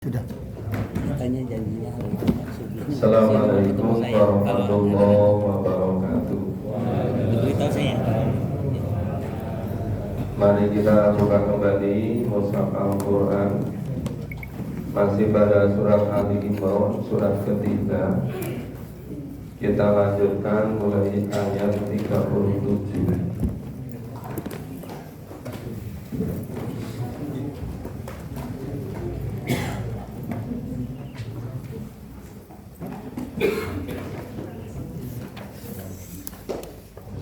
Sudah. Makanya janjinya hari ini. Assalamualaikum warahmatullahi wabarakatuh. Beritahu saya. Mari kita buka kembali Mushaf Al-Quran. Masih pada surat Ali Imran, surat ketiga. Kita lanjutkan mulai ayat 37.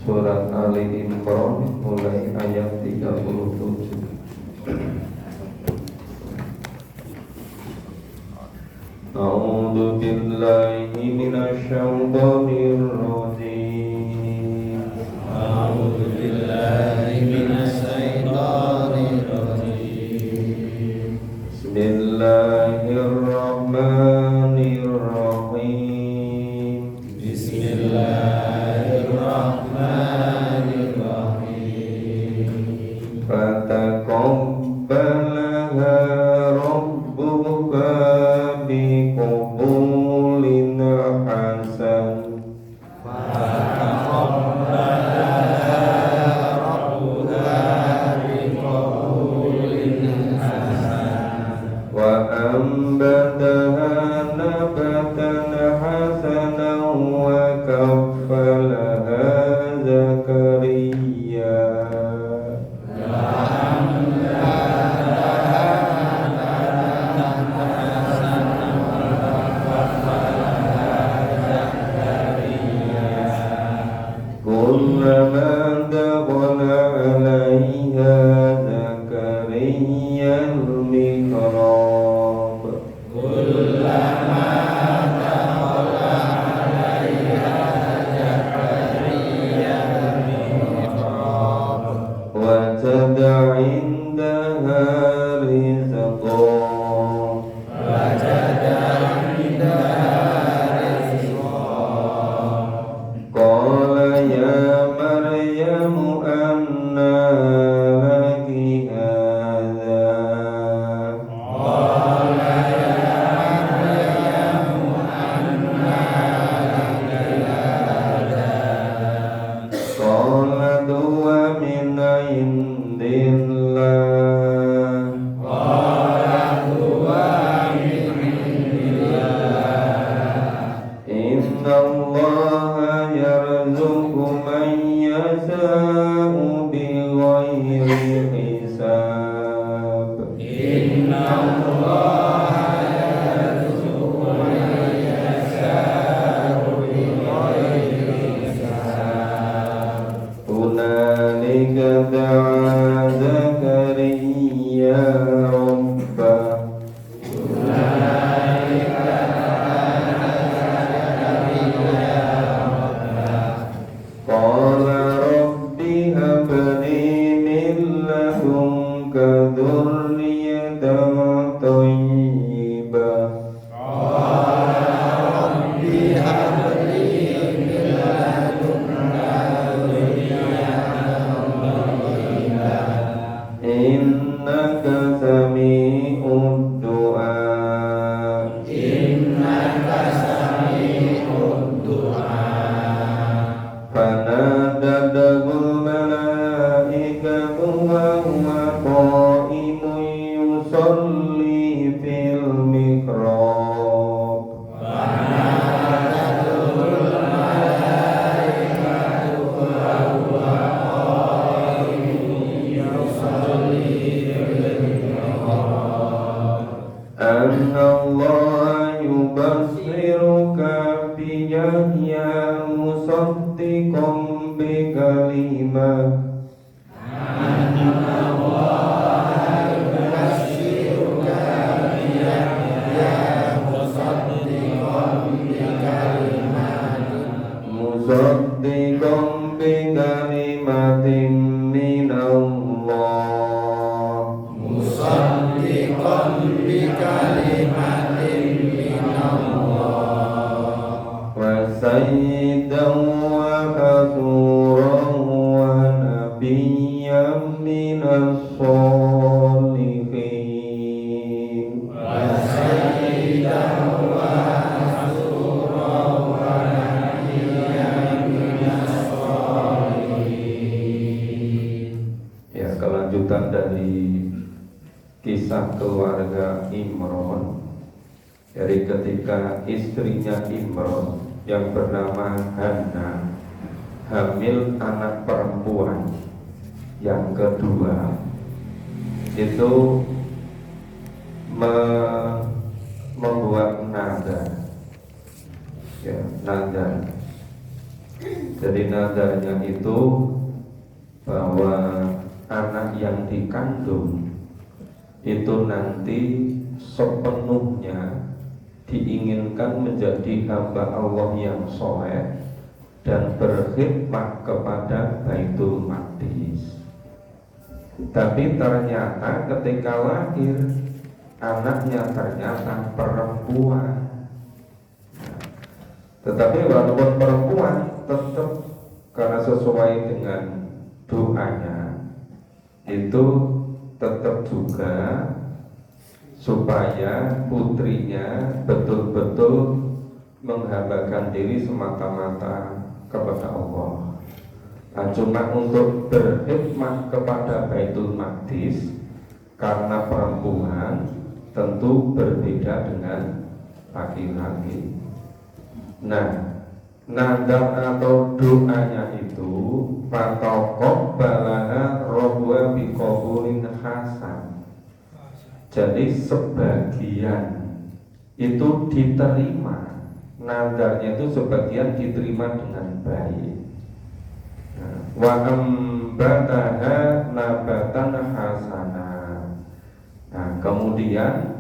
Surat Ali Imran mulai ayat 37. A'udzu billahi minasy syaithanir rajim. A'udzu billahi minasy syaithanir rajim. Bismillahirrahmanirrahim. Bismillahirrahmanirrahim. Fataqabbalaha rabbuha biqabulin hasan. Wa ambataha nabatan hasanan wa kaffalaha Zakariya. Kullama dakhala 'alaiha Zakariya al-mihrab wajada 'indaha rizqan qala ya Maryamu anna laki hadha qalat huwa min 'indillah inna Allaha yarzuqu man yasha'u bighairi hisab. Hunalika da'a Zakariya rabbah qala rabbi habli min ladunka dzurriyyatan thayyibah innaka sami'ud du'a fanadadahu malaikatu wa huwa qa'imun yusalli fil mihrab anna Allah yubassiruka bi Yahya musaddiqan bi kalimah musaddiqan bi kalimatin min Allah wa sayyidan wa hasuran wa nabiyyan minas sholihin. dari ketika istrinya Imron yang bernama Hana hamil anak perempuan yang kedua, itu membuat nadar, ya, nadar. Jadi nadarnya itu bahwa anak yang dikandung itu nanti sepenuhnya diinginkan menjadi hamba Allah yang soleh dan berkhidmat kepada Baitul Maqdis. Tapi ternyata ketika lahir anaknya ternyata perempuan. Tetapi walaupun perempuan, tetap karena sesuai dengan doanya itu tetap juga supaya putrinya betul-betul menghambakan diri semata-mata kepada Allah. Nah, cuma untuk berkhidmat kepada Baitul Maqdis karena perempuan tentu berbeda dengan laki-laki. Nah, nadar atau doanya itu fataqob balaha rohwa biqabulin hasan. Jadi sebagian itu diterima, nadarnya itu sebagian diterima dengan baik. Wa ambataha nabatan hasana. Nah, kemudian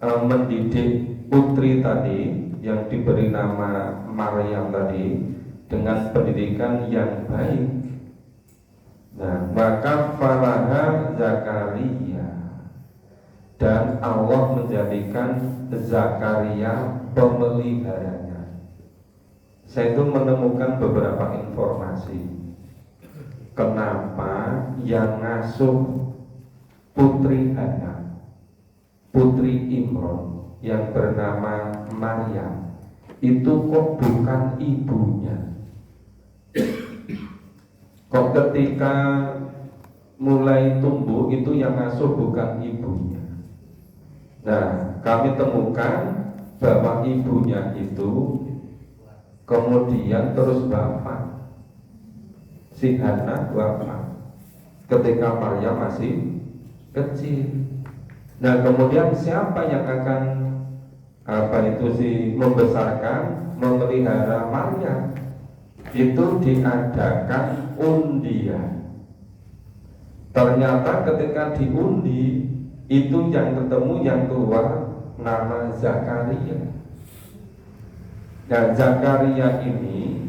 mendidik putri tadi yang diberi nama Maryam tadi dengan pendidikan yang baik. Nah, maka falaha Zakaria, dan Allah menjadikan Zakaria pemeliharanya. Saya itu menemukan beberapa informasi kenapa yang ngasuh putri Hana, putri Imron yang bernama Maryam itu kok bukan ibunya. Kok ketika mulai tumbuh itu yang ngasuh bukan ibunya. Nah, kami temukan bahwa ibunya itu kemudian terus wafat. Si Hana wafat ketika Maryam masih kecil. Nah, kemudian siapa yang akan membesarkan, memelihara Maryam? Itu diadakan undian. Ternyata ketika diundi itu yang ketemu, yang keluar nama Zakaria. Dan Zakaria ini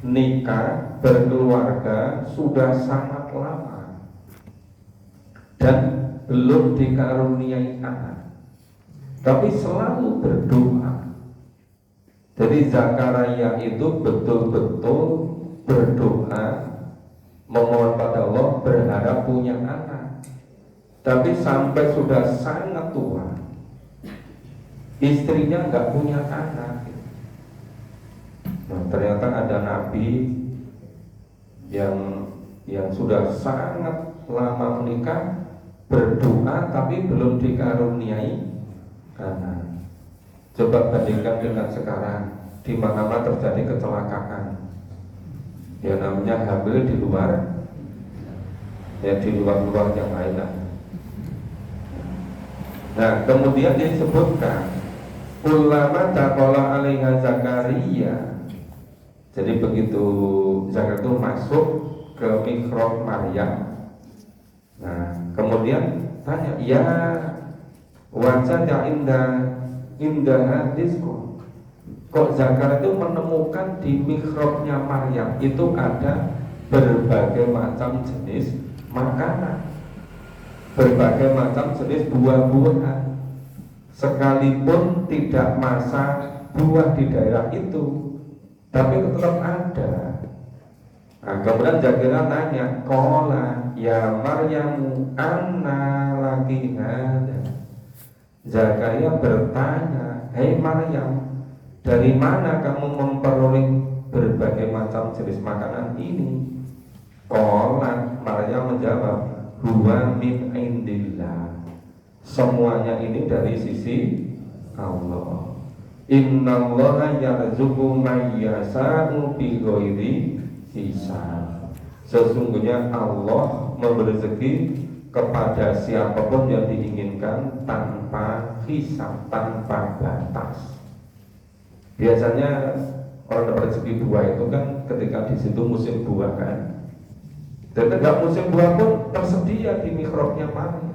nikah, berkeluarga sudah sangat lama dan belum dikaruniai anak, tapi selalu berdoa. Jadi Zakaria itu betul-betul berdoa, memohon pada Allah, berharap punya anak. Tapi sampai sudah sangat tua, istrinya nggak punya anak. Nah, ternyata ada nabi yang sudah sangat lama menikah, berdoa tapi belum dikaruniai anak. Coba bandingkan dengan sekarang, di mana-mana terjadi kecelakaan. Ya namanya hamil di luar, ya di luar yang lain. Nah, kemudian disebutkan ulama takola alaiha Zakaria. Jadi begitu Zakaria itu masuk ke mihrab Maryam. Nah, kemudian tanya, ya wajah indah hadis kok Zakaria itu menemukan di mihrabnya Maryam itu ada berbagai macam jenis makanan, berbagai macam jenis buah-buahan, sekalipun tidak masak buah di daerah itu, tapi tetap ada. Nah, kemudian Zakaria nanya, kola ya Maryamu anna laki hada. Zakaria bertanya, hei Maryam, dari mana kamu memperoleh berbagai macam jenis makanan ini? Kola, Maryam menjawab, huwa min indillah. Semuanya ini dari sisi Allah. Innallaha yarzuqu man yasha'u bighairi hisab. Sesungguhnya Allah memberi rezeki kepada siapapun yang diinginkan tanpa hisab, tanpa batas. Biasanya orang dapat rezeki buah itu kan ketika di situ musim buah kan. Dan tidak musim buah pun tersedia di mihrabnya Maryam.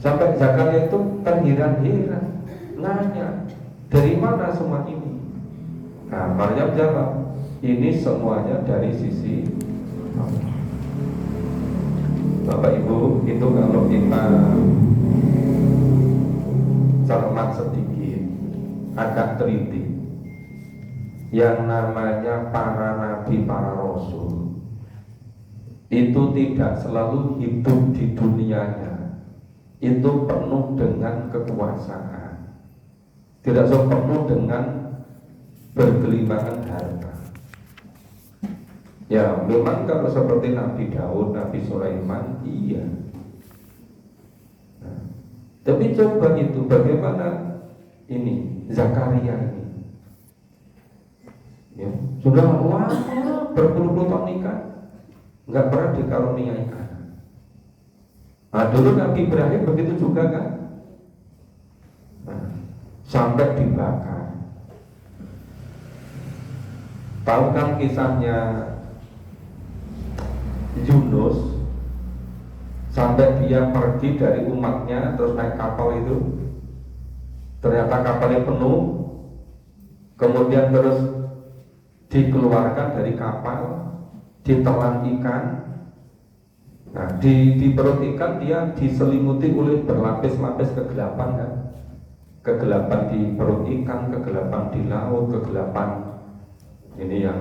Sampai Zakaria itu terheran-heran, nanya, dari mana semua ini? Nah, Maryam jawab, ini semuanya dari sisi Allah. Bapak Ibu, itu kalau kita cermat sedikit, agak teliti, yang namanya para nabi, para rasul itu tidak selalu hidup di dunianya itu penuh dengan kekuasaan, tidak selalu penuh dengan bergelimangan harta. Ya memang kalau seperti Nabi Daud, Nabi Sulaiman, iya. Nah, tapi coba itu bagaimana ini Zakaria ini, ya, sudah lama berpuluh-puluh tahun nikah, nggak pernah dikaruniai anak. Nah dulu Nabi Ibrahim begitu juga kan, nah, sampai dibakar. Tahu kan kisahnya Yunus, sampai dia pergi dari umatnya terus naik kapal itu, ternyata kapalnya penuh, kemudian terus dikeluarkan dari kapal, ditelan ikan. Nah, di perut ikan dia diselimuti oleh berlapis-lapis kegelapan kan, kegelapan di perut ikan, kegelapan di laut, kegelapan ini yang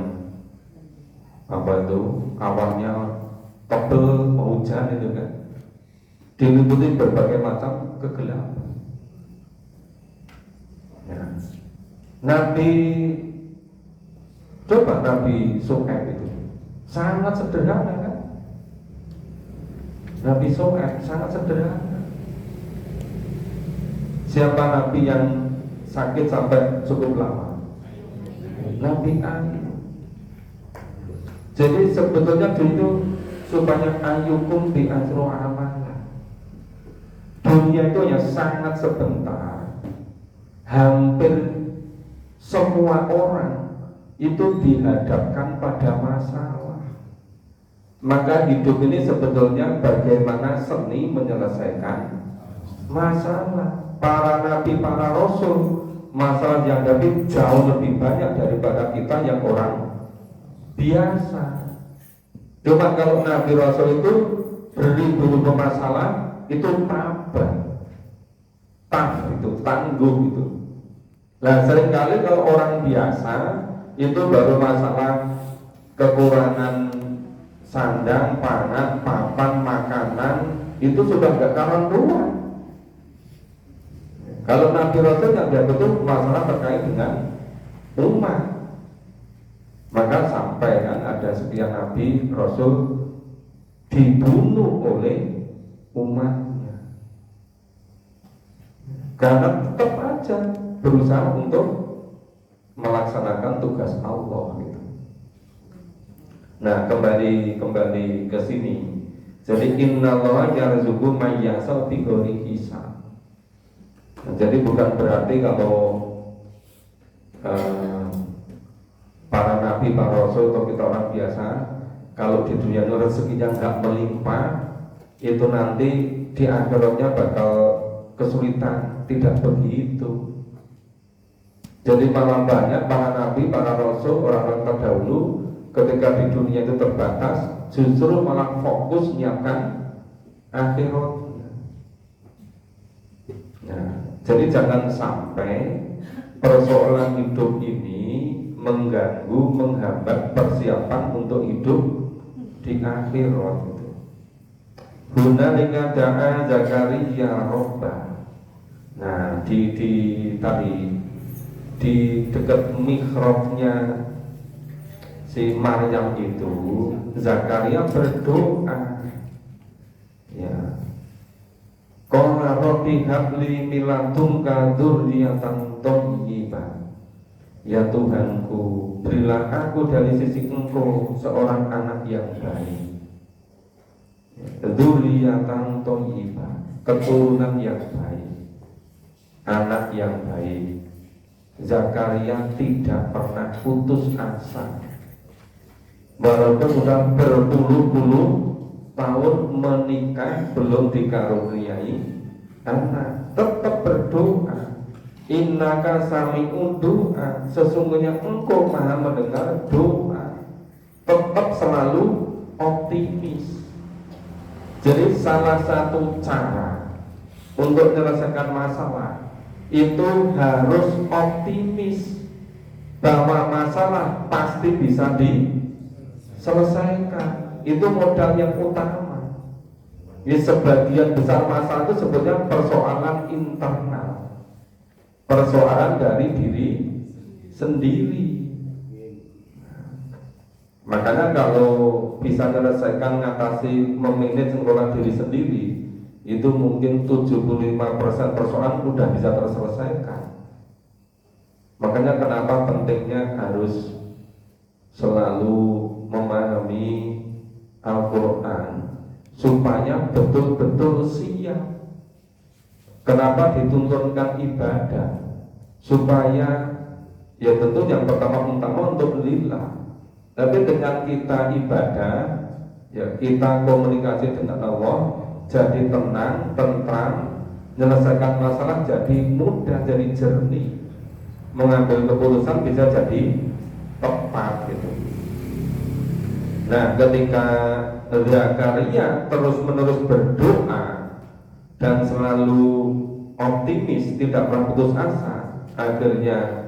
apa itu awannya tebel, mau hujan itu kan, diliputi berbagai macam kegelapan. Ya. Nabi Shu'aib itu sangat sederhana kan. Nabi Shu'aib sangat sederhana. Siapa nabi yang sakit sampai cukup lama? Nabi Ayub. Jadi sebetulnya itu supaya ayyukum bi asro amalan. Dunia itu hanya sangat sebentar. Hampir semua orang itu dihadapkan pada masalah. Maka hidup ini sebetulnya bagaimana seni menyelesaikan masalah. Para nabi, para rasul, masalah yang dihadapi jauh lebih banyak daripada kita yang orang biasa. Cuma kalau nabi rasul itu beribu-ribu masalah itu tabah, itu tangguh itu. Nah seringkali kalau orang biasa itu baru masalah kekurangan sandang, pangan, papan, makanan itu sudah gak karuan. Kalau Nabi Rasul yang dia betul masalah terkait dengan umat, maka sampai kan ada sekian Nabi Rasul dibunuh oleh umatnya karena tetap aja berusaha untuk melaksanakan tugas Allah gitu. Nah kembali ke sini. Jadi innallaha yarzuqu may yasha'u bighairi hisab. Nah, jadi bukan berarti kalau para nabi, para rasul atau kita orang biasa, kalau di dunia ini rezekinya nggak melimpah, itu nanti di akhiratnya bakal kesulitan. Tidak begitu. Jadi malah banyak para nabi, para rasul, orang-orang terdahulu ketika di dunia itu terbatas, justru malah fokus menyiapkan akhiratnya. Nah, jadi jangan sampai persoalan hidup ini mengganggu, menghambat persiapan untuk hidup di akhirat itu. Hunalika da'a Zakaria Rabbah. Nah, di dekat mihrabnya si Maryam itu Zakaria berdoa. Ya. Qala rabbi habli min ladunka dzurriyyatan thayyibah. Ya Tuhanku, berilah aku dari sisi Engkau seorang anak yang baik. Dzurriyyatan thayyibah, keturunan yang baik, anak yang baik. Zakaria tidak pernah putus asa. Walaupun sudah berpuluh-puluh tahun menikah belum dikaruniai anak, tetap berdoa. Innaka sami'ud du'a, sesungguhnya Engkau Maha mendengar doa. Tetap selalu optimis. Jadi salah satu cara untuk menyelesaikan masalah itu harus optimis bahwa masalah pasti bisa diselesaikan. Itu modal yang utama. Sebagian besar masalah itu sebetulnya persoalan internal, persoalan dari diri sendiri. Makanya kalau bisa menyelesaikan, mengatasi, memanage, mengelola diri sendiri, itu mungkin 75% persoalan sudah bisa terselesaikan. Makanya kenapa pentingnya harus selalu memahami Al-Quran supaya betul-betul siap. Kenapa dituntunkan ibadah? Supaya ya tentu yang pertama untuk lillah. Tapi dengan kita ibadah, ya kita komunikasi dengan Allah, jadi tenang, tentram, menyelesaikan masalah jadi mudah, jadi jernih, mengambil keputusan bisa jadi tepat gitu. Nah, ketika Zakaria terus-menerus berdoa dan selalu optimis, tidak pernah putus asa, akhirnya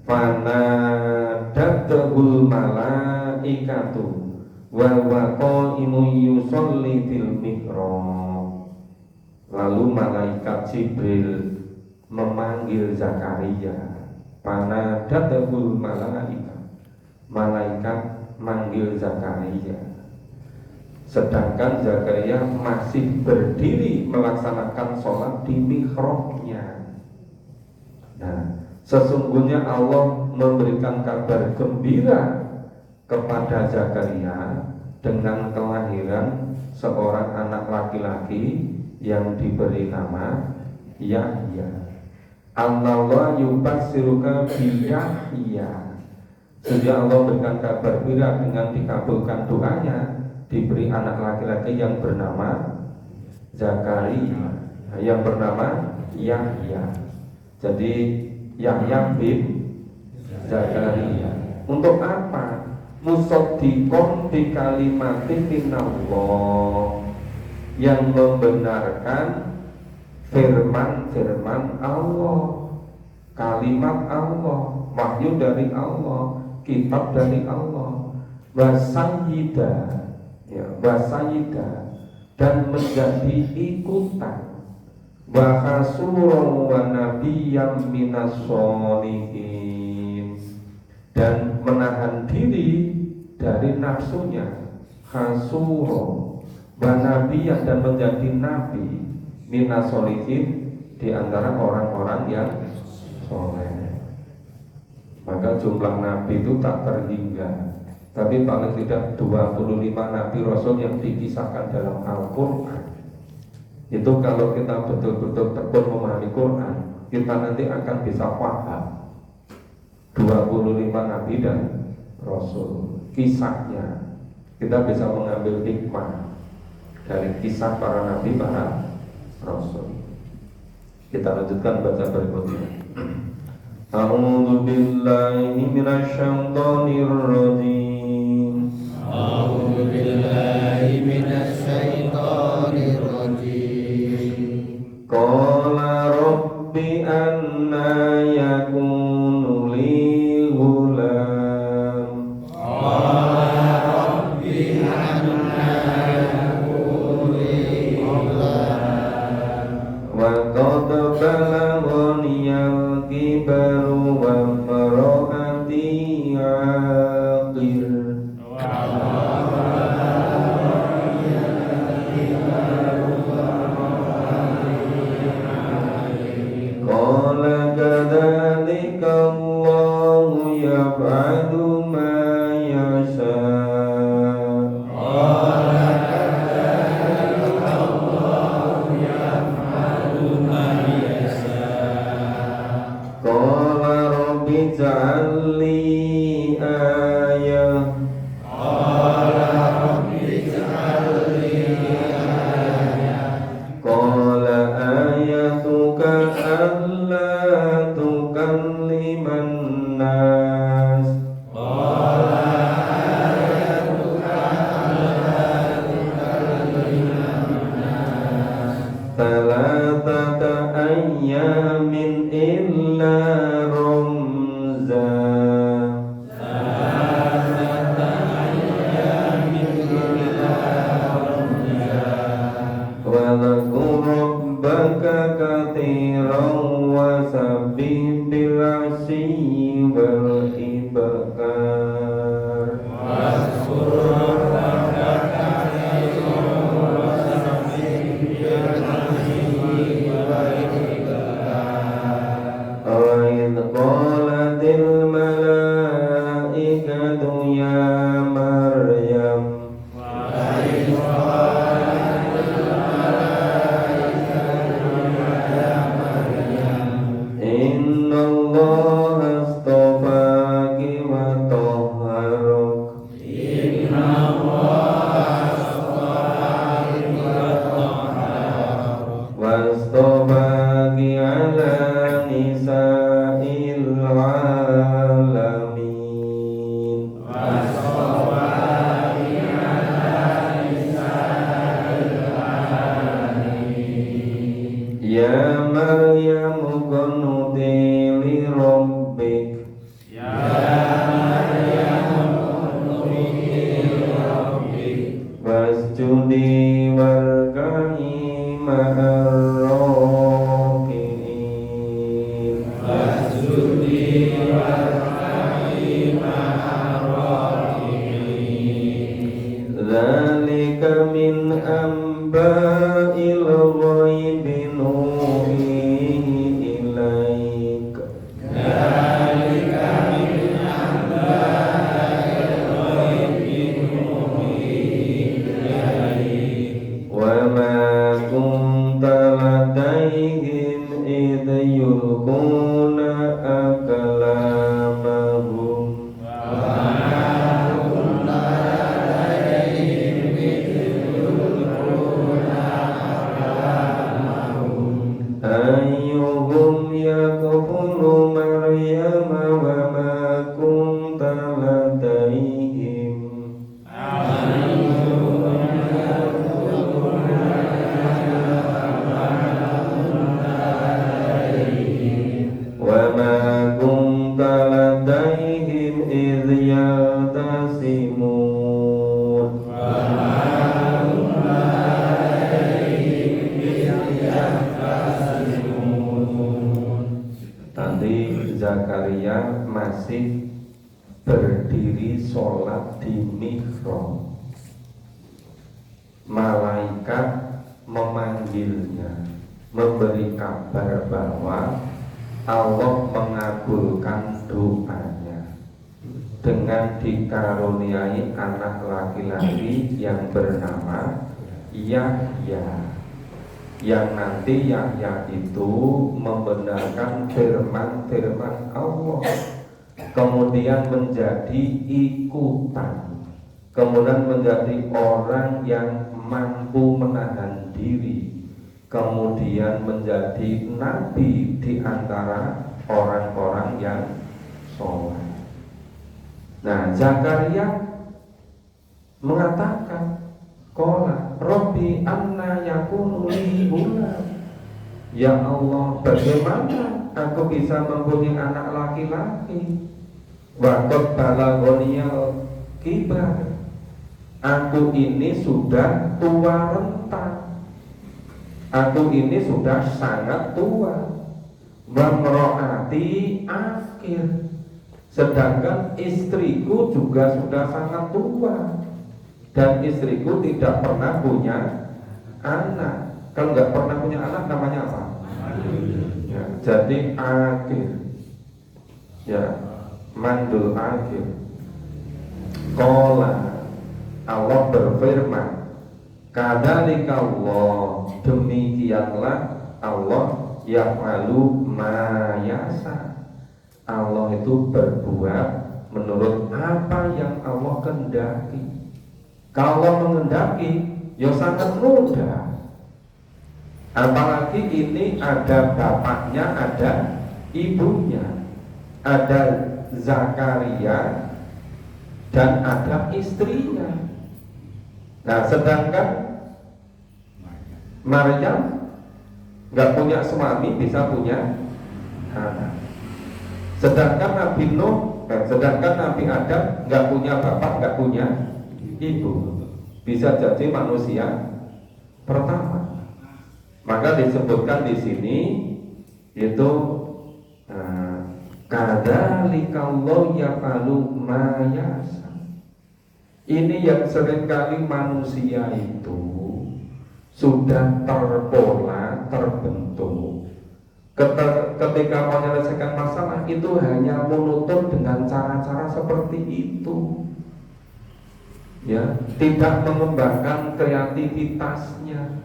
fanadatul malaikatu wa qaimun yusolli fil mihrab. Lalu malaikat Jibril memanggil Zakaria. Fanadatul malaikatu, malaikat manggil Zakaria. Sedangkan Zakaria masih berdiri melaksanakan sholat di mihrabnya. Nah, sesungguhnya Allah memberikan kabar gembira kepada Zakaria dengan kelahiran seorang anak laki-laki yang diberi nama Yahya. Allah yubassiruka bi Yahya. Sehingga Allah berikan kabar gembira dengan dikabulkan doanya, diberi anak laki-laki yang bernama Zakaria, yang bernama Yahya. Jadi Yahya bin Zakaria. Untuk apa? Musaddiqon bi kalimatin minallah, yang membenarkan firman Allah, kalimat Allah, wahyu dari Allah, kitab dari Allah. Wasayyida, ya, wasayyida, dan menjadi ikutan, wa hasuran wa nabiyyam minas sholihin, dan menahan diri dari nafsunya, hasuro wa nabiyyam, dan menjadi nabi minas sholihin, di antara orang-orang yang soleh. Maka jumlah nabi itu tak terhingga, tapi paling tidak 25 nabi rasul yang dikisahkan dalam Al-Quran. Itu kalau kita betul-betul tekun memahami Quran, kita nanti akan bisa paham 25 nabi dan rasul, kisahnya. Kita bisa mengambil hikmah dari kisah para nabi, para rasul. Kita lanjutkan baca berikutnya. A'udzu billahi minasyaitonir rajim. A'udzu billahi minasyaitonir rajim. Qala rabbi anna yakunu li ghulam. Qala rabbi anna yakunu li ghulam. Wa qad balaghani al-kibaru wa imra'ati 'aqir. Qala kadzalika Allahu yaf'alu ma yasha. Qala rabbi ij'al li ayah. Qala ayatuka alla tukalliman nas. Talatata ayyamin illa ramza. Wadhkur rabbaka katsiran wa sabbih bil 'ashyi wal ibkar. Wa idh qalatil malaikatu ya Maryam inna Allaha astafaki wa tahharuk. Wastafaki ala nisa'il alamin. Ya Maryam qunuti li rabbik. Wasjudi warka'i ma'ar raki'in. Dzalika min amba'il ghaibi nuhihi ilaik. Wa ma kunta ladaihim idh yulquna aklamahum. Ayyuhum yakfulu Maryam wa ma kunta ladaihim. Wa ma kunta ladaihim idh yatasimun. Tadi Zakaria masih berdiri sholat di mihrab. Malaikat memanggilnya, memberi kabar bahwa Allah mengabulkan doanya dengan dikaruniai anak laki-laki yang bernama Yahya, yang nanti Yahya itu membenarkan firman-firman Allah, kemudian menjadi ikutan, kemudian menjadi orang yang mampu menahan diri, kemudian menjadi nabi di antara orang-orang yang soleh. Nah, Zakaria mengatakan, qala rabbi anna yakunu li ghulam. Ya Allah, bagaimana aku bisa mempunyai anak laki-laki? Wa qad balaghoniyal kibar. Aku ini sudah tua renta. Aku ini sudah sangat tua. Wa mraati akhir. Sedangkan istriku juga sudah sangat tua. Dan istriku tidak pernah punya anak. Kalau nggak pernah punya anak namanya apa? Ya, jadi akhir. Ya, mandul akhir. Qala, Allah berfirman, kadzalika Allah, demikianlah Allah yaf'alu ma yasha. Allah itu berbuat menurut apa yang Allah kehendaki. Kalau menghendaki, ya sangat mudah. Apalagi ini ada bapaknya, ada ibunya, ada Zakaria dan ada istrinya. Nah, sedangkan Maryam nggak punya suami, bisa punya anak. Sedangkan Nabi Nuh, sedangkan Nabi Adam nggak punya bapak, nggak punya ibu, bisa jadi manusia pertama. Maka disebutkan di sini itu kadzalika Allah yaf'alu ma yasha. Ini yang seringkali manusia itu sudah terpola, terbentuk. Ketika menyelesaikan masalah itu hanya menutup dengan cara-cara seperti itu. Ya, tidak mengembangkan kreativitasnya,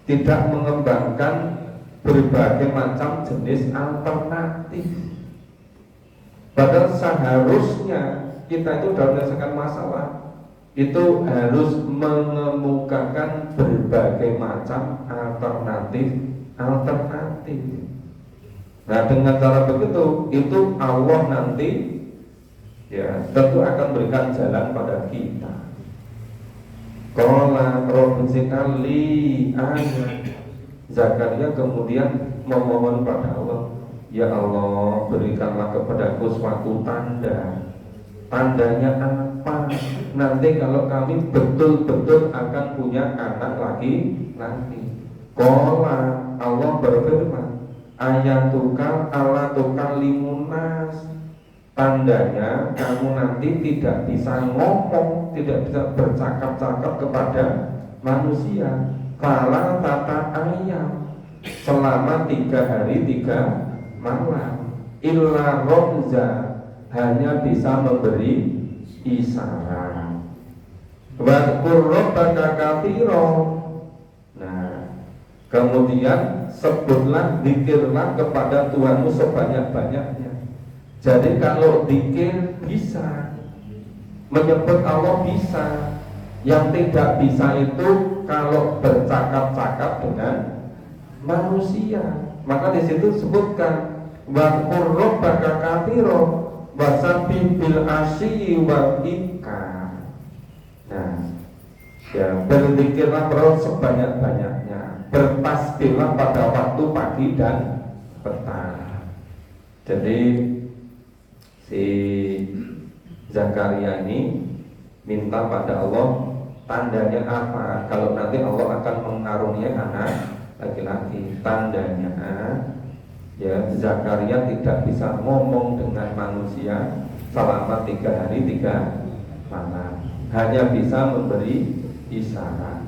tidak mengembangkan berbagai macam jenis alternatif. Padahal seharusnya kita itu dalam menyelesaikan masalah itu harus mengemukakan berbagai macam alternatif. Nah, dengan cara begitu itu Allah nanti ya tentu akan berikan jalan pada kita. Qala rabbi zidni ilma. Zakaria kemudian memohon pada Allah, ya Allah, berikanlah kepadaku suatu tanda. Tandanya apa? Nanti kalau kami betul-betul akan punya anak laki-laki. Qala, Allah berfirman, ayatukal ala tukal limunas. Tandanya kamu nanti tidak bisa ngomong, tidak bisa bercakap-cakap kepada manusia. Fala tata ayam, selama 3 hari 3 malam. Illa romza, hanya bisa memberi isyarat. Wadkur rabbaka katsira. Nah, kemudian sebutlah, zikirlah kepada Tuhanmu sebanyak-banyaknya. Jadi kalau zikir bisa, menyebut Allah bisa. Yang tidak bisa itu kalau bercakap-cakap dengan manusia. Maka di situ sebutkan wadkur rabbaka katsira wasabbih bil asyi wal ibkar. Nah, ya, berzikirlah terus sebanyak-banyaknya, bertasbihlah pada waktu pagi dan petang. Jadi si Zakaria ini minta pada Allah tandanya apa kalau nanti Allah akan mengaruniai anak laki-laki. Tandanya ya Zakaria tidak bisa ngomong dengan manusia selama 3 hari 3 malam, hanya bisa memberi isyarat.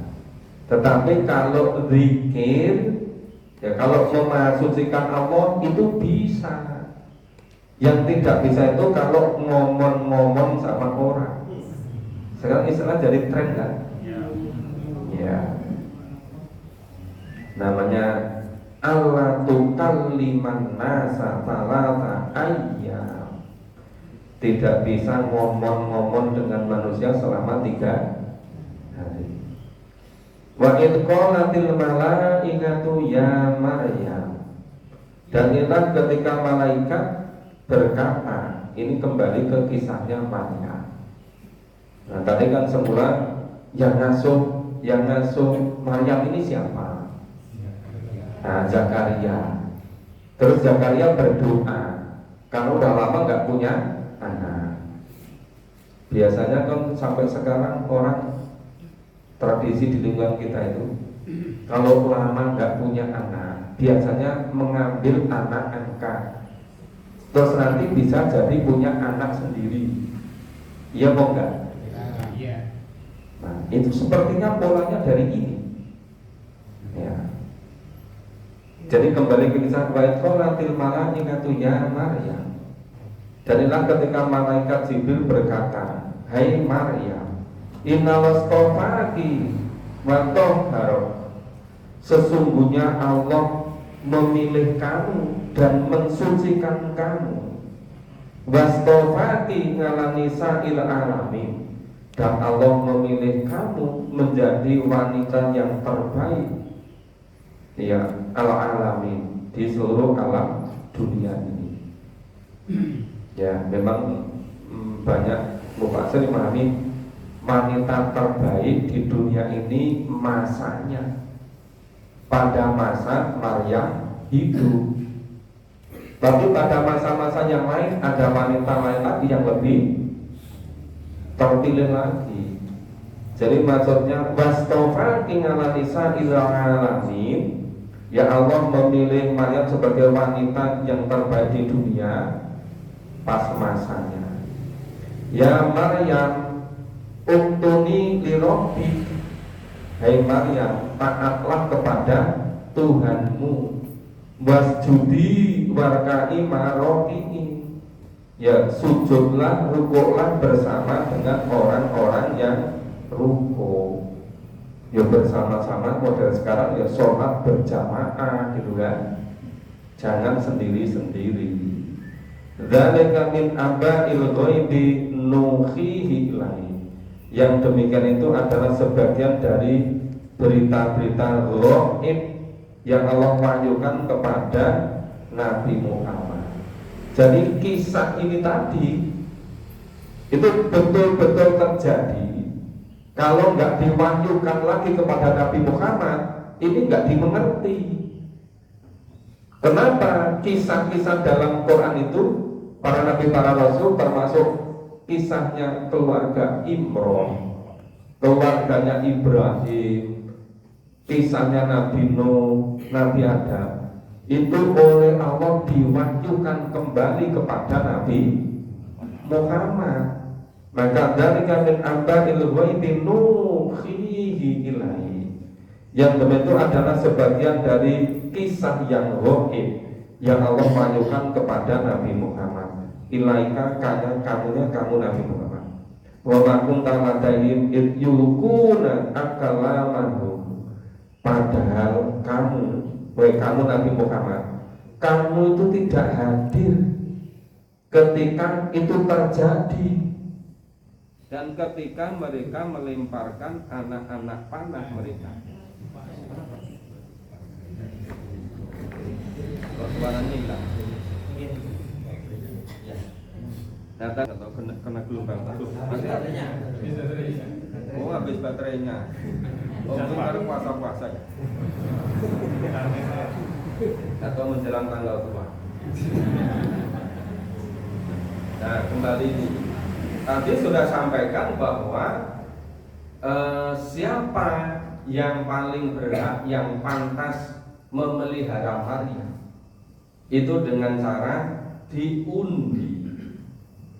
Tetapi kalau zikir, ya kalau memasucikan Allah itu bisa. Yang tidak bisa itu kalau ngomong-ngomong sama orang. Sekarang istilah jadi tren kan? Ya. Namanya Allah tukalliman nasa talata ayyam. Tidak bisa ngomong-ngomong dengan manusia selama 3 hari. Wa idh qalatil malaikatu ya Maryam. Dan inilah ketika malaikat berkata, ini kembali ke kisahnya Maryam. Nah, tadi kan semula yang ngasuh Maryam ini siapa? Nah, Zakaria. Terus Zakaria berdoa karena udah lama nggak punya anak. Biasanya kan sampai sekarang orang tradisi di lingkungan kita itu kalau lama nggak punya anak, biasanya mengambil anak angkat. Terus nanti bisa jadi punya anak sendiri. Iya mau enggak? Iya. Nah, itu sepertinya polanya dari ini. Ya. Jadi kembali ke kisah wa qalatil malaikatu ya Maryam. Jadilah ketika malaikat Jibril berkata, hai Maryam, inna wastofaki wa tahharo. Sesungguhnya Allah memilih kamu dan mensucikan kamu. Wastofaki ngalani sa'il alamin. Dan Allah memilih kamu menjadi wanita yang terbaik, ya, al-alamin, di seluruh alam dunia ini. Ya, memang banyak mufasir memahami wanita terbaik di dunia ini masanya pada masa Maryam hidup. Tapi pada masa-masa yang lain ada wanita lain lagi yang lebih terpilih lagi. Jadi maksudnya wastofaki ala nisa'il alamin, ya Allah memilih Maryam sebagai wanita yang terbaik di dunia pas masanya. Ya Maryam untuni li rabbi, hai Maryam taatlah kepada Tuhanmu, wasjudi warka'i maroki'i, ya sujudlah, rukuklah bersama dengan orang-orang yang ruko. Ya bersama-sama, model sekarang ya sholat berjamaah gitu kan, jangan sendiri-sendiri. Dzalika min aba'il ghaibi nuhihi ilaihi. Yang demikian itu adalah sebagian dari berita-berita ghaib yang Allah wahyukan kepada Nabi Muhammad. Jadi kisah ini tadi itu betul-betul terjadi. Kalau nggak diwahyukan lagi kepada Nabi Muhammad, ini nggak dimengerti. Kenapa? Kisah-kisah dalam Quran itu para nabi, para rasul, termasuk kisahnya keluarga Imron, keluarganya Ibrahim, kisahnya Nabi Nuh, Nabi Adam, itu oleh Allah diwahyukan kembali kepada Nabi Muhammad. Maka dari min amba'il ghaibi nuhihi ilaihi. Yang demikian itu adalah sebagian dari kisah yang ghaib yang Allah wahyukan kepada Nabi Muhammad. Ilaika kamu Nabi Muhammad. Wa ma kunta ladaihim id yulquna akalamahum. Padahal kamu Nabi Muhammad, kamu itu tidak hadir ketika itu terjadi. Dan ketika mereka melemparkan anak-anak panah mereka. Suaranya hilang. Datang atau kena gelombang. Oh, habis baterainya. Oh, mungkin baru puasa-puasa ya. Atau menjelang tanggal tua. Nah, kembali ini. Tadi sudah sampaikan bahwa siapa yang paling berhak, yang pantas memelihara Maryam itu dengan cara diundi.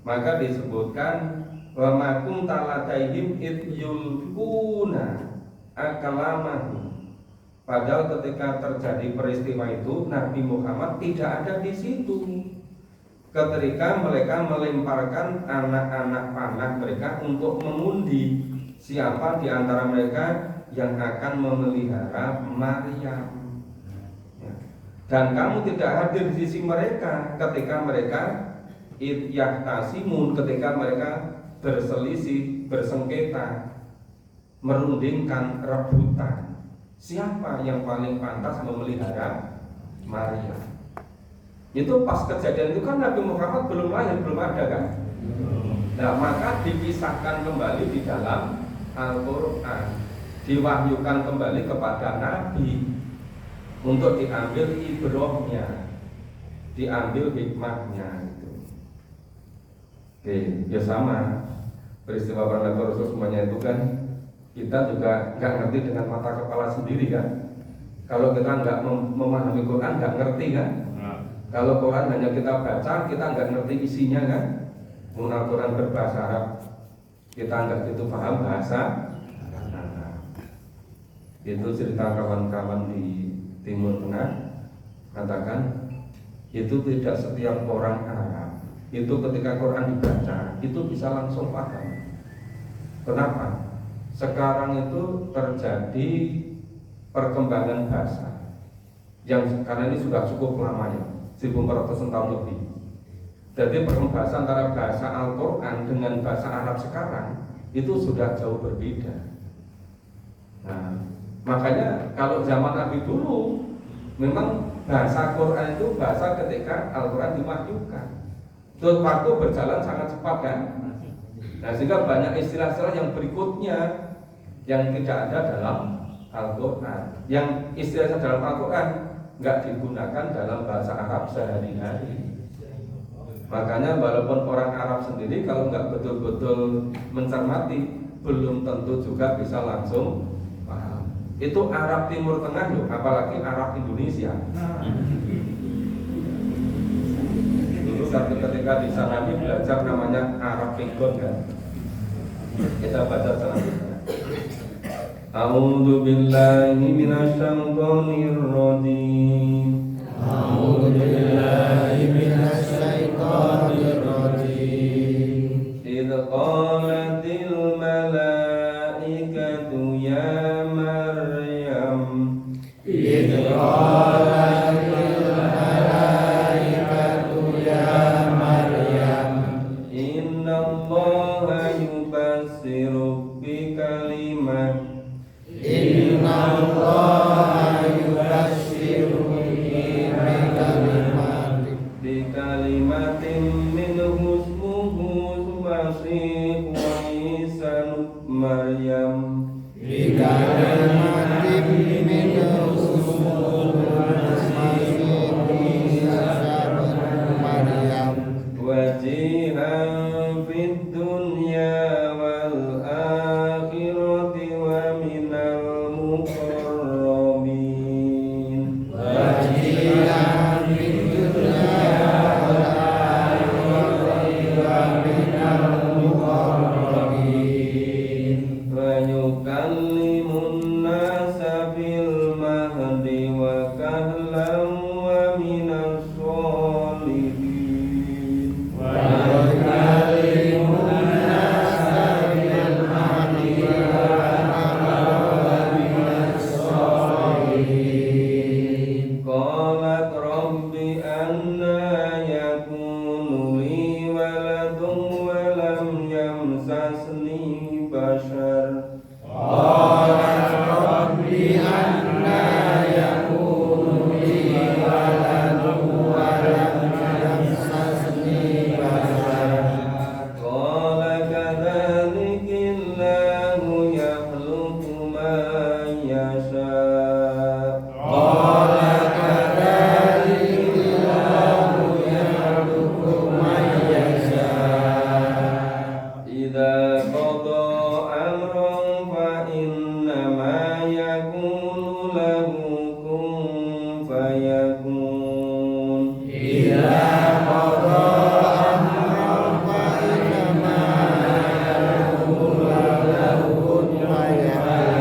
Maka disebutkan wa ma kunta ladaihim id yulquna akalamahum. Padahal ketika terjadi peristiwa itu Nabi Muhammad tidak ada di situ. Ketika mereka melemparkan anak-anak panah mereka untuk mengundi siapa di antara mereka yang akan memelihara Maryam. Dan kamu tidak hadir di sisi mereka ketika mereka yahtasimun, ketika mereka berselisih, bersengketa, merundingkan rebutan siapa yang paling pantas memelihara Maryam. Itu pas kejadian itu kan Nabi Muhammad belum lahir, belum ada kan. Nah, maka dipisahkan kembali di dalam Al-Quran, diwahyukan kembali kepada Nabi untuk diambil ibrohnya, diambil hikmahnya itu. Oke, ya sama peristiwa para Nabi Rasul semuanya itu kan kita juga nggak ngerti dengan mata kepala sendiri kan. Kalau kita nggak memahami Quran nggak ngerti kan. Kalau Quran hanya kita baca, kita nggak ngerti isinya kan. Mungkin Quran berbahasa Arab, kita nggak itu paham bahasa Arab. Itu cerita kawan-kawan di Timur Tengah. Katakan itu tidak setiap orang Arab itu ketika Quran dibaca itu bisa langsung paham. Kenapa? Sekarang itu terjadi perkembangan bahasa yang karena ini sudah cukup lama ya, 1400 tahun lebih. Jadi perkembangan antara bahasa Al-Quran dengan bahasa Arab sekarang itu sudah jauh berbeda. Nah, makanya kalau zaman Nabi dulu memang bahasa Quran itu bahasa ketika Al-Quran diwahyukan. Terus waktu berjalan sangat cepat kan? Nah, sehingga banyak istilah-istilah yang berikutnya yang tidak ada dalam Al-Quran. Yang istilah dalam Al-Quran nggak digunakan dalam bahasa Arab sehari-hari. Makanya walaupun orang Arab sendiri kalau nggak betul-betul mencermati, belum tentu juga bisa langsung paham. Itu Arab Timur Tengah loh, apalagi Arab Indonesia. Dulu ketika di sana belajar namanya Arab Pegon kan. Kita baca selanjutnya. A'udzu billahi minasyaitonir rajim. A'udzu billahi minasyaitonir rajim. Idz qalatil malaikatu ya Maryam. Idz qalatil malaikatu ya Maryam. Innallaha yubassiruki kalimat. Innallaha yubassiruki bikalimatin minhu ismuhu Masih wa Isa Maryam. Bikalimatin minhu ismuhu Masih wa Isa Maryam. Wajihan fid dunya wal akhirati wa minal muqarrabin. Wajihan fid dunya wal akhirati wa minal muqarrabin. Wa yukallimun nasa fil mahdi wa kahlan wa minas sholihin. Qalat rabbi anna yakunu li waladun wa lam yamsasni bashar. Qalat rabbi anna yakunu li waladun wa lam yamsasni bashar. Qala kadzalika Allahu yakhluqu ma yasha. Qala kadzalika Allahu yakhluqu ma yasha. Idza qada amran fa innama yakunu lahu kun fayakun. Idza qada amran fa innama yakunu lahu kun fayakun.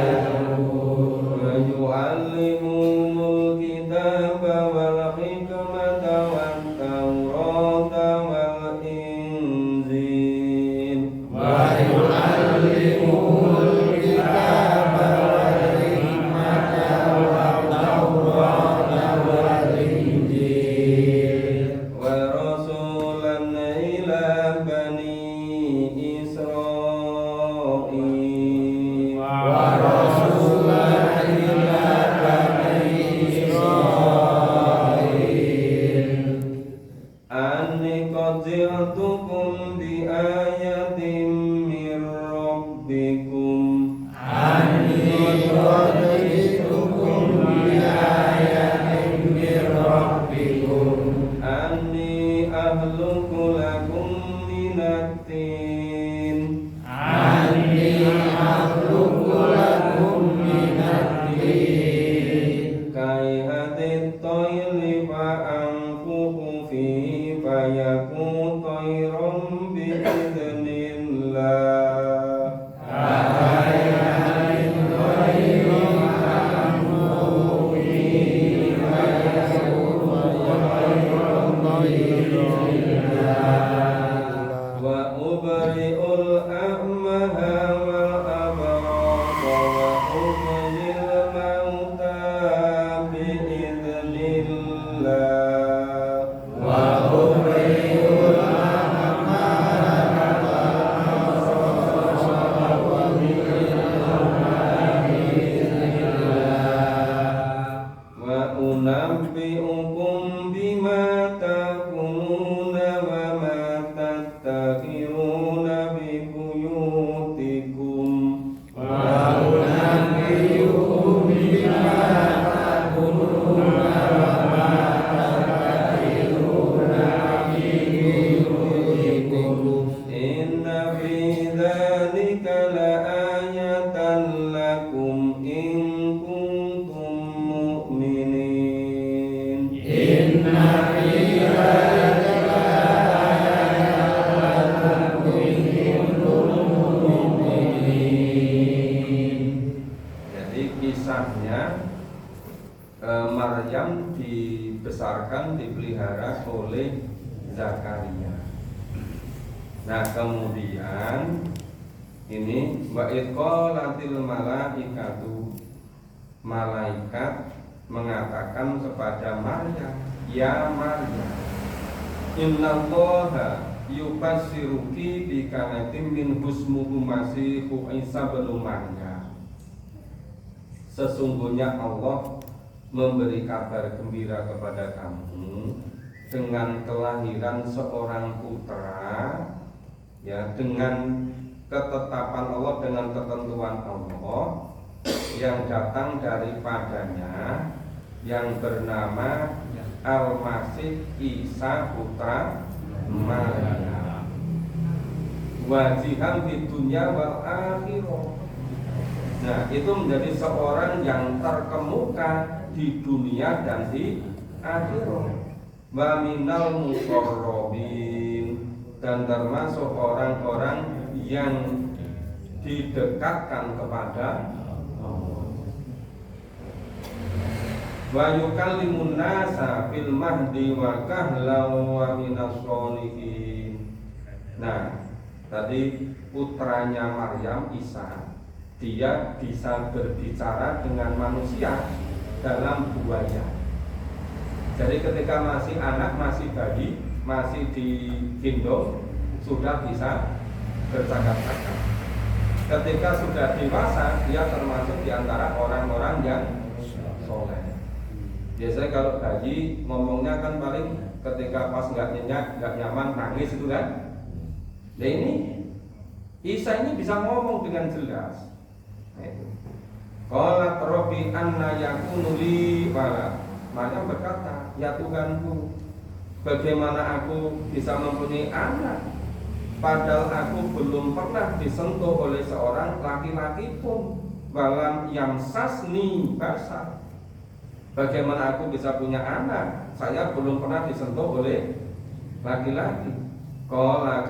Wa yu'allimul kitaba wal hikmata wat tawrata wal injil. Wa yu'allimul kitaba wal hikmata wat tawrata wal injil. Wa rasulan ila bani Israil. Wa rasulan ila bani Israil. Anni qad ji'tukum bi ayatin min rabbikum. Anni qad ji'tukum bi ayatin min rabbikum. Anni ahluku lakum minat tin. Anni akhluqu lakum minat tin. Kaihatit toyli fa anfuhu fi fayakun toyron bi'idhnillah. Kahayatin thayrun anfuhi fayakun wa ubri'ul a'maha wal abrasa wa uhyil mauta bi'idznillah wa ubri'ul wa unabbi'ukum bima takuluna wa ma tattakhiruna bi buyutikum wa unabbi'ukum bima takuluna wa ma tattakhiruna fi buyutikum inna fi dzalika laayatan lakum in kuntum mu'minin inna fi dzalika laayatan in kuntum mu'minin. Jadi kisahnya Maryam dibesarkan, dipelihara oleh Zakaria. Nah kemudian ini wa iqalatil malaikatu, malaikat mengatakan kepada Maryam, ya Maryam, innallaha yubassiruki bikanatin min husmuhu masihu Isa bin Maryam. Sesungguhnya Allah memberi kabar gembira kepada kamu dengan kelahiran seorang putra, ya, dengan ketetapan Allah, dengan ketentuan Allah yang datang daripadanya, yang bernama Al-Masih Isa putra Maryam, wajihan di dunia wal akhirah. Nah itu menjadi seorang yang terkemuka di dunia dan di akhirat. Wa minal muqarrabin, dan termasuk orang-orang yang didekatkan kepada Allah. Wa yukallimun nasa fil mahdi wa kahlan wa minas sholihin. Nah, tadi putranya Maryam, Isa, dia bisa berbicara dengan manusia dalam buaya. Jadi ketika masih anak, masih bayi, masih digendong, sudah bisa bercakap-cakap. Ketika sudah dewasa, dia termasuk di antara orang-orang yang soleh. Biasanya kalau bayi ngomongnya kan paling ketika pas nggak nyenyak, nggak nyaman, nangis itu kan. Nah ini Isa ini bisa ngomong dengan jelas. Qala rabbi anna yakunu li walad. Maryam berkata, ya Tuhanku, bagaimana aku bisa mempunyai anak padahal aku belum pernah disentuh oleh seorang laki-laki pun, walam yamsasni basar. Bagaimana aku bisa punya anak? Saya belum pernah disentuh oleh laki-laki. Qala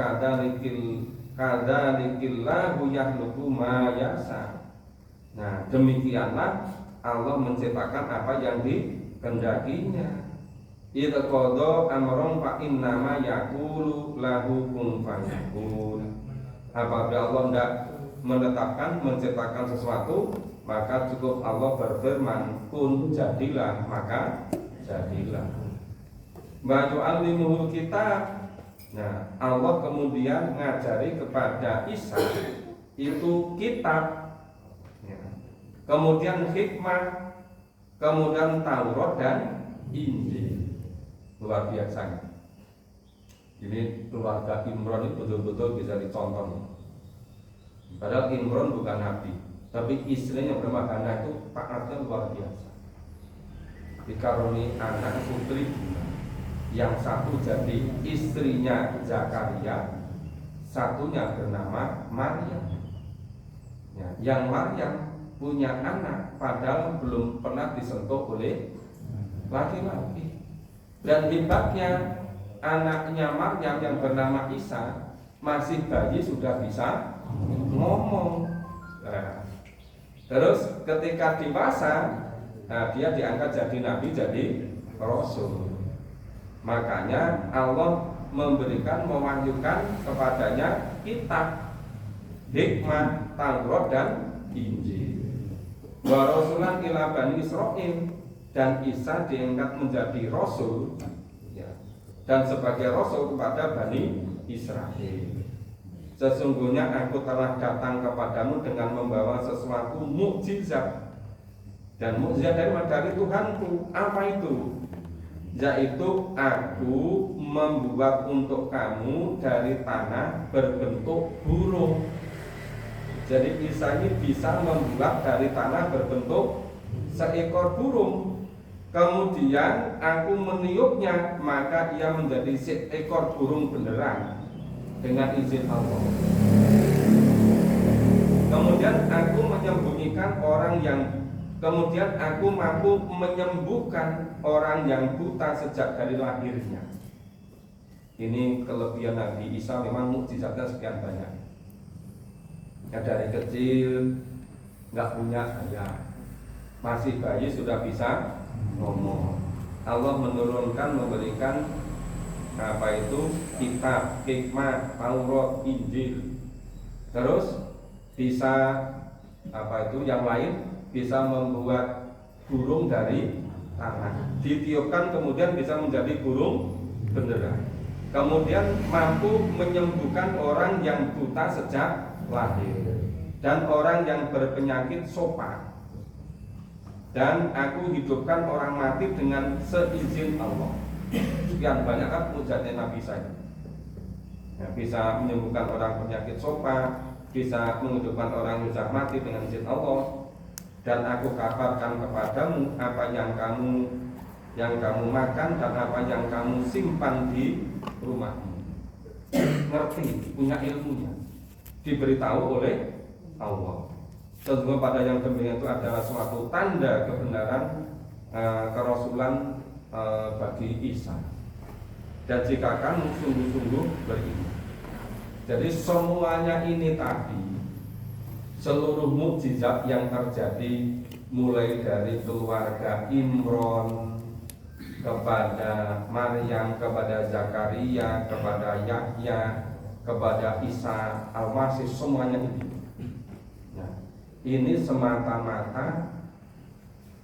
kadzalikillahu yakhluqu ma yasha. Nah, demikianlah Allah menciptakan apa yang dikehendakinya. Idza qada amran fa innama yaqulu lahu kun fayakun. Apabila Allah tidak menetapkan, menciptakan sesuatu, maka cukup Allah berfirman, kun, jadilah, maka jadilah. Wa yu'allimuhul kitab. Nah, Allah kemudian ngajari kepada Isa itu kitab, kemudian hikmah, kemudian Taurat dan Injil. Luar biasa. Ini keluarga Imron ini betul-betul bisa dicontoh. Padahal Imron bukan nabi, tapi istrinya bernama Hana itu taatnya luar biasa. Dikaruniai anak putri, yang satu jadi istrinya Zakaria, satunya bernama Maryam. Ya, yang Maryam punya anak padahal belum pernah disentuh oleh laki-laki. Dan hebatnya anaknya Maryam yang bernama Isa masih bayi sudah bisa ngomong. Nah, terus ketika dewasa, nah, dia diangkat jadi nabi, jadi rasul. Makanya Allah memberikan, mewahyukan kepadanya kitab, hikmah, Taurat dan Injil. Wa rasulan ila Bani Israil, dan Isa diangkat menjadi rasul ya, dan sebagai rasul kepada Bani Israel. Sesungguhnya aku telah datang kepadamu dengan membawa sesuatu mukjizat, dan mukjizat dari Tuhanku. Apa itu? Yaitu aku membuat untuk kamu dari tanah berbentuk burung. Jadi Isa ini bisa membuat dari tanah berbentuk seekor burung. Kemudian aku meniupnya, maka ia menjadi seekor burung beneran dengan izin Allah. Kemudian aku menyembunyikan orang yang Kemudian aku mampu menyembuhkan orang yang buta sejak dari lahirnya. Ini kelebihan Nabi Isa, memang mukjizatnya sekian banyak. Ya, dari kecil nggak punya ayah, masih bayi sudah bisa ngomong. Allah menurunkan, memberikan kitab, hikmah, Taurat, Injil. Terus bisa yang lain, bisa membuat burung dari tanah, ditiupkan kemudian bisa menjadi burung beneran. Kemudian mampu menyembuhkan orang yang buta sejak lahir dan orang yang berpenyakit sopa. Dan aku hidupkan orang mati dengan seizin Allah. Sekian banyak kan mujizatnya Nabi saya. Ya, bisa menyembuhkan orang penyakit sopa, bisa menghidupkan orang yang sudah mati dengan izin Allah. Dan aku kabarkan kepadamu apa yang kamu makan dan apa yang kamu simpan di rumahmu. Ngerti, punya ilmunya, diberitahu oleh Allah. Sesungguhnya pada yang demikian itu adalah suatu tanda kebenaran kerasulan bagi Isa. Dan jika kamu sungguh-sungguh beriman. Jadi semuanya ini tadi, seluruh mukjizat yang terjadi mulai dari keluarga Imron kepada Maryam, kepada Zakaria, kepada Yahya, kepada Isa Al-Masih, semuanya ini. Nah, ini semata-mata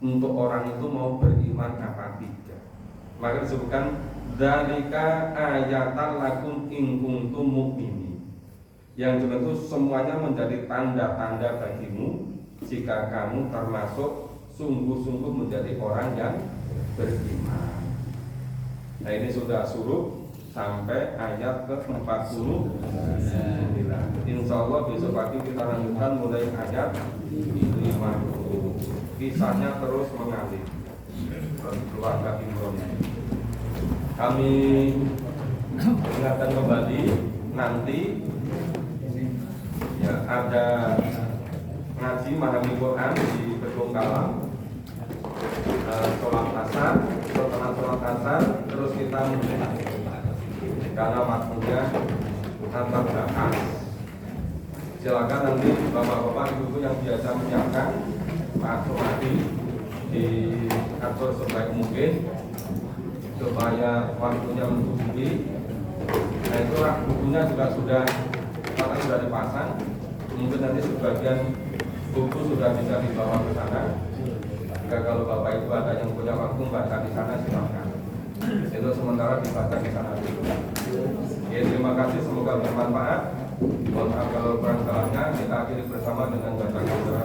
untuk orang itu mau beriman apa tidak. Maka disebutkan dzalika ayatan lakum in kuntum mu'minin. Yang itu semuanya menjadi tanda-tanda bagimu jika kamu termasuk sungguh-sungguh menjadi orang yang beriman. Nah, ini sudah suruh sampai ayat ke-49. Insya Allah besok pagi kita lanjutkan mulai ayat 50. Kisahnya terus mengalir keluarga Imron. Kami ingatkan kembali nanti ya, ada ngaji memahami Quran di Gedung Kalam, sholat asar. Setelah sholat asar terus kita mulai, karena waktunya antar bahas. Silakan nanti bapak-bapak ibu-ibu yang biasa menyiapkan masuk nanti diatur sebaik mungkin supaya waktunya mencukupi. Nah, itu bukunya juga sudah dipasang. Mungkin nanti sebagian buku sudah bisa dibawa ke sana. Jika kalau bapak ibu ada yang punya waktu baca di sana, silakan. Itu sementara dibaca di sana dulu. Ya, terima kasih, semoga bermanfaat. Mohon maaf kalau kurang salahnya. Kita akhiri bersama dengan baca doa.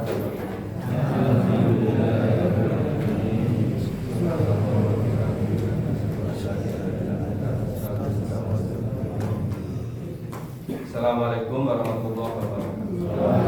Assalamualaikum warahmatullahi wabarakatuh.